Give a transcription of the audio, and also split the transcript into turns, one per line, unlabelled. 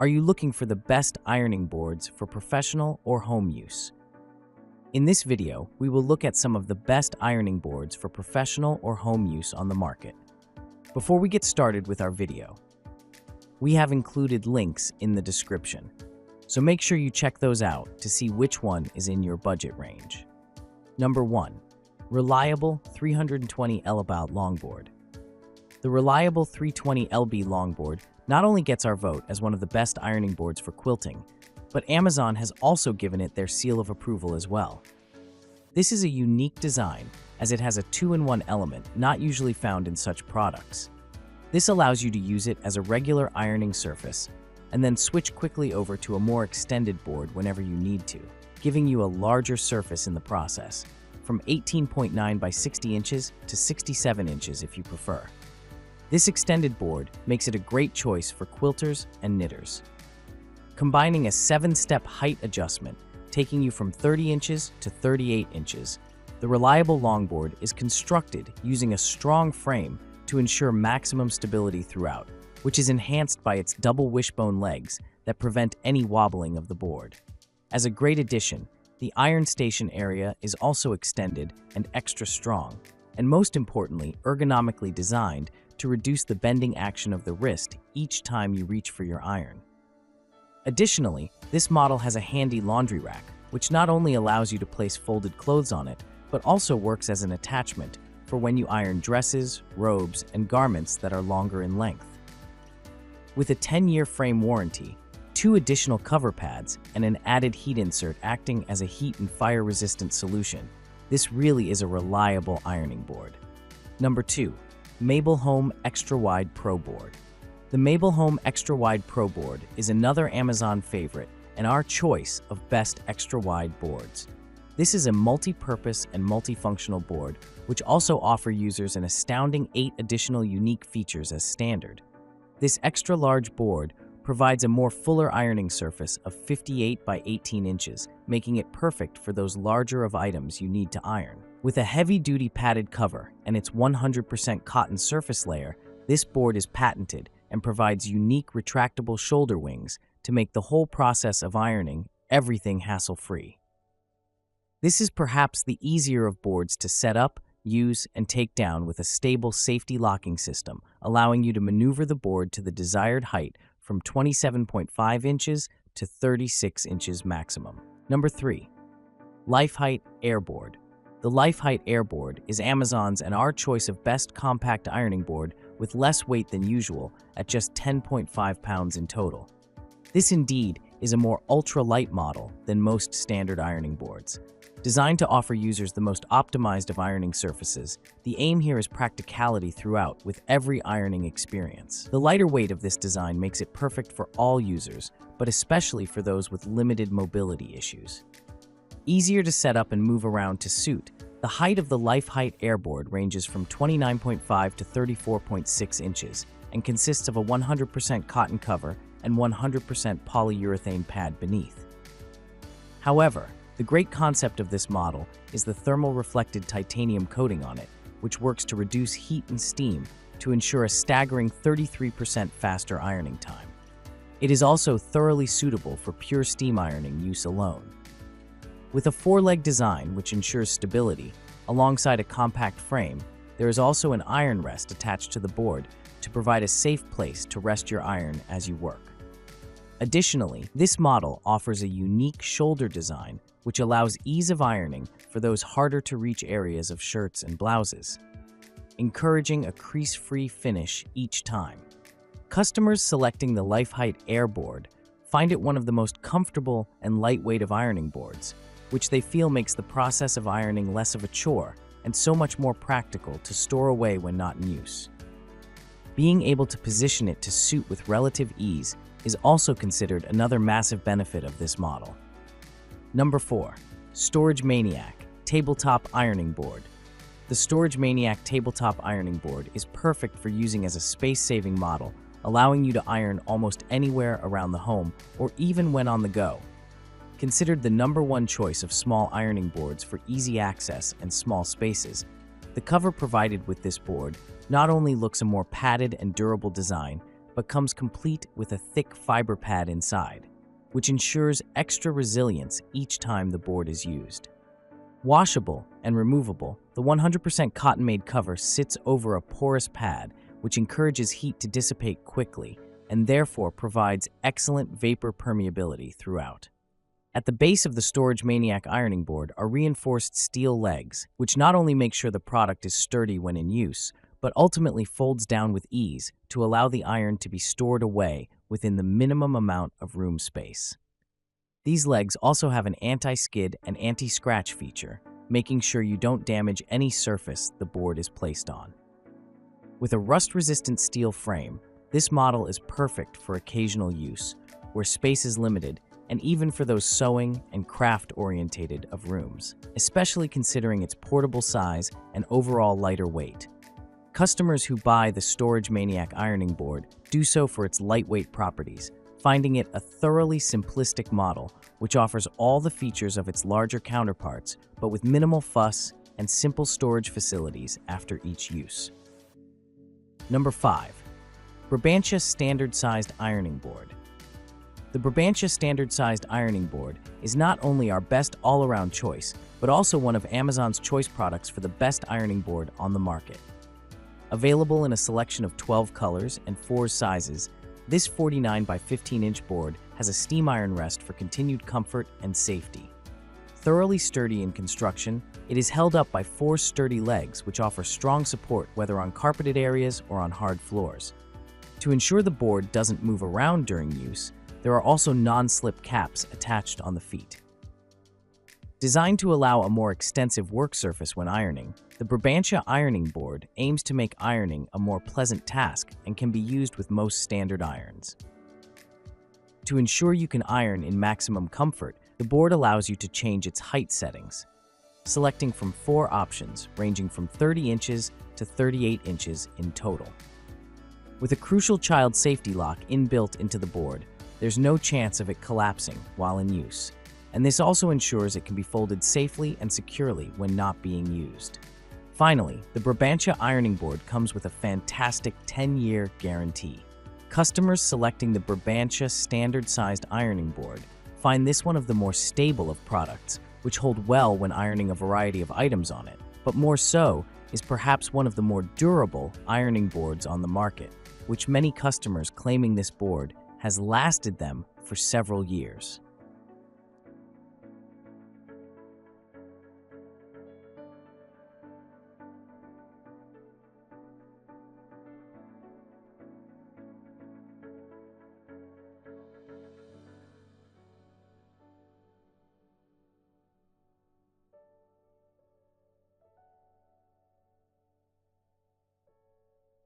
Are you looking for the best ironing boards for professional or home use? In this video, we will look at some of the best ironing boards for professional or home use on the market. Before we get started with our video, we have included links in the description, so make sure you check those out to see which one is in your budget range. Number 1. Reliable 320 lb Longboard. The Reliable 320 lb Longboard not only gets our vote as one of the best ironing boards for quilting, but Amazon has also given it their seal of approval as well. This is a unique design as it has a 2-in-1 element not usually found in such products. This allows you to use it as a regular ironing surface and then switch quickly over to a more extended board whenever you need to, giving you a larger surface in the process, from 18.9 by 60 inches to 67 inches if you prefer. This extended board makes it a great choice for quilters and knitters. Combining a 7-step height adjustment, taking you from 30 inches to 38 inches, the Reliable Longboard is constructed using a strong frame to ensure maximum stability throughout, which is enhanced by its double wishbone legs that prevent any wobbling of the board. As a great addition, the iron station area is also extended and extra strong, and most importantly, ergonomically designed to reduce the bending action of the wrist each time you reach for your iron. Additionally, this model has a handy laundry rack, which not only allows you to place folded clothes on it, but also works as an attachment for when you iron dresses, robes, and garments that are longer in length. With a 10-year frame warranty, 2 additional cover pads, and an added heat insert acting as a heat and fire-resistant solution, this really is a reliable ironing board. Number 2. Mabel Home Extra Wide Pro Board. The Mabel Home Extra Wide Pro Board is another Amazon favorite and our choice of best extra wide boards. This is a multi-purpose and multifunctional board which also offers users an astounding 8 additional unique features as standard. This extra large board provides a more fuller ironing surface of 58 by 18 inches, making it perfect for those larger of items you need to iron. With a heavy-duty padded cover and its 100% cotton surface layer, this board is patented and provides unique retractable shoulder wings to make the whole process of ironing everything hassle-free. This is perhaps the easier of boards to set up, use, and take down with a stable safety locking system, allowing you to maneuver the board to the desired height from 27.5 inches to 36 inches maximum. Number 3. Leifheit AirBoard. The Leifheit AirBoard is Amazon's and our choice of best compact ironing board with less weight than usual at just 10.5 pounds in total. This indeed is a more ultra-light model than most standard ironing boards. Designed to offer users the most optimized of ironing surfaces, the aim here is practicality throughout with every ironing experience. The lighter weight of this design makes it perfect for all users, but especially for those with limited mobility issues. Easier to set up and move around to suit, the height of the Leifheit AirBoard ranges from 29.5 to 34.6 inches and consists of a 100% cotton cover and 100% polyurethane pad beneath. However, the great concept of this model is the thermal reflected titanium coating on it, which works to reduce heat and steam to ensure a staggering 33% faster ironing time. It is also thoroughly suitable for pure steam ironing use alone. With a 4-leg design which ensures stability, alongside a compact frame, there is also an iron rest attached to the board to provide a safe place to rest your iron as you work. Additionally, this model offers a unique shoulder design which allows ease of ironing for those harder-to-reach areas of shirts and blouses, encouraging a crease-free finish each time. Customers selecting the Leifheit AirBoard find it one of the most comfortable and lightweight of ironing boards, which they feel makes the process of ironing less of a chore and so much more practical to store away when not in use. Being able to position it to suit with relative ease is also considered another massive benefit of this model. Number 4. Storage MANIAC Tabletop Ironing Board. The Storage MANIAC Tabletop Ironing Board is perfect for using as a space-saving model, allowing you to iron almost anywhere around the home or even when on the go. Considered the #1 choice of small ironing boards for easy access and small spaces, the cover provided with this board not only looks a more padded and durable design, but comes complete with a thick fiber pad inside, which ensures extra resilience each time the board is used. Washable and removable, the 100% cotton-made cover sits over a porous pad, which encourages heat to dissipate quickly and therefore provides excellent vapor permeability throughout. At the base of the Storage MANIAC ironing board are reinforced steel legs, which not only make sure the product is sturdy when in use, but ultimately folds down with ease to allow the iron to be stored away within the minimum amount of room space. These legs also have an anti-skid and anti-scratch feature, making sure you don't damage any surface the board is placed on. With a rust-resistant steel frame, this model is perfect for occasional use, where space is limited, and even for those sewing and craft-orientated of rooms, especially considering its portable size and overall lighter weight. Customers who buy the Storage MANIAC ironing board do so for its lightweight properties, finding it a thoroughly simplistic model which offers all the features of its larger counterparts, but with minimal fuss and simple storage facilities after each use. Number 5. Brabantia Standard-Sized Ironing Board. The Brabantia Standard-Sized Ironing Board is not only our best all-around choice, but also one of Amazon's choice products for the best ironing board on the market. Available in a selection of 12 colors and 4 sizes, this 49 by 15-inch board has a steam iron rest for continued comfort and safety. Thoroughly sturdy in construction, it is held up by 4 sturdy legs which offer strong support whether on carpeted areas or on hard floors. To ensure the board doesn't move around during use, there are also non-slip caps attached on the feet. Designed to allow a more extensive work surface when ironing, the Brabantia ironing board aims to make ironing a more pleasant task and can be used with most standard irons. To ensure you can iron in maximum comfort, the board allows you to change its height settings, selecting from 4 options ranging from 30 inches to 38 inches in total. With a crucial child safety lock inbuilt into the board, there's no chance of it collapsing while in use, and this also ensures it can be folded safely and securely when not being used. Finally, the Brabantia ironing board comes with a fantastic 10-year guarantee. Customers selecting the Brabantia Standard-Sized Ironing Board find this one of the more stable of products, which hold well when ironing a variety of items on it, but more so is perhaps one of the more durable ironing boards on the market, which many customers claiming this board has lasted them for several years.